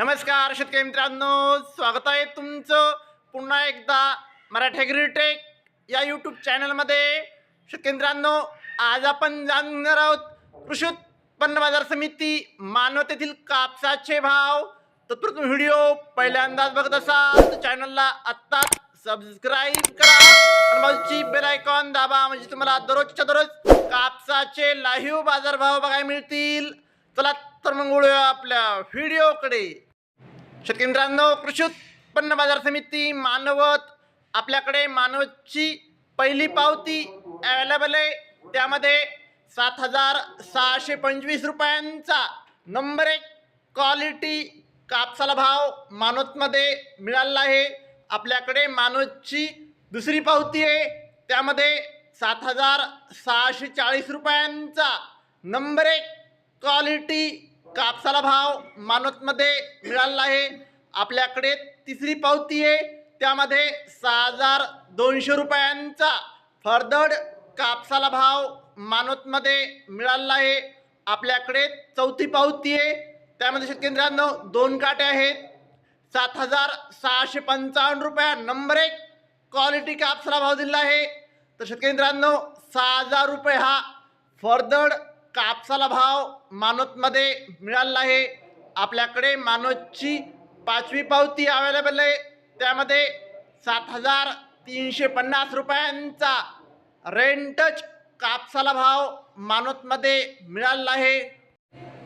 नमस्कार शेतकरी मित्रांनो, स्वागत आहे तुमचं पुन्हा एकदा मराठी ॲग्रीटेक या यूट्यूब चॅनलमध्ये। शेतकरी मित्रांनो, आज आपण जाणणार आहोत कृषी उत्पन्न बाजार समिती मानवत येथील कापसाचे भाव। तत्पूर्वी व्हिडिओ पहिल्यांदाच बघत असाल तर चॅनलला आत्ताच सबस्क्राईब करा आणि बाजूची बेल आयकॉन दाबा, म्हणजे तुम्हाला दररोजच्या दररोज कापसाचे लाईव्ह बाजारभाव बघायला मिळतील। चला तर मग वळूया आपल्या व्हिडिओकडे। शेतकरी मित्रांनो, कृषी उत्पन्न बाजार समिती मानवत, आपल्याकडे मानवतची पहिली पावती अवेलेबल आहे। त्यामध्ये 7,625 रुपयांचा नंबर 1 क्वालिटी कापसाला भाव मानवतमध्ये मिळाला आहे। आपल्याकडे मानवतची दुसरी पावती आहे, त्यामध्ये 7,640 रुपयांचा नंबर 1 क्वालिटी कापसाला भाव मानवतमध्ये मिळाला आहे। आपल्याकडे तिसरी पावती आहे, त्यामध्ये 6,200 रुपयांचा फरदड कापसाला भाव मानवतमध्ये मिळाला आहे। आपल्याकडे चौथी पावती आहे, त्यामध्ये शेतकरी मित्रांनो 2 काटे आहेत। 7,655 रुपया नंबर 1 क्वालिटी कापसाला भाव दिला आहे। तर शेतकरी मित्रांनो 6,000 रुपये हा फरदड कापसाला भाव मानवतमध्ये मिळाला आहे। आपल्याकडे मानवतची पाचवी पावती अवेलेबल आहे, त्यामध्ये 7,350 रुपयांचा रेंटच कापसाला भाव मानवतमध्ये मिळाला आहे।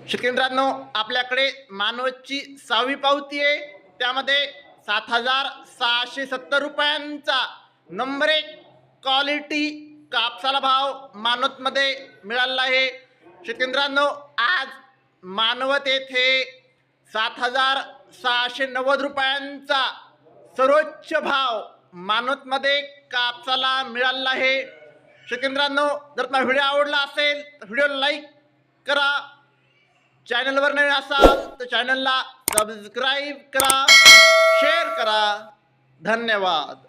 शेतकरी मित्रांनो, आपल्याकडे मानवतची 6वी पावती आहे, त्यामध्ये 7,670 रुपयांचा नंबर 1 क्वालिटी कापसाला भाव मानवतमध्ये मिळाला आहे। शेतकरी मित्रांनो, आज मानवत येथे 7,690 रुपयांचा सर्वोच्च भाव मानवतमध्ये कापसाला मिळाला आहे। शेतकरी मित्रांनो, जर तुम्हाला व्हिडिओ आवडला असेल तर व्हिडिओला लाईक करा, चॅनलवर नवीन असाल तर चॅनलला सबस्क्राईब करा, शेअर करा। धन्यवाद।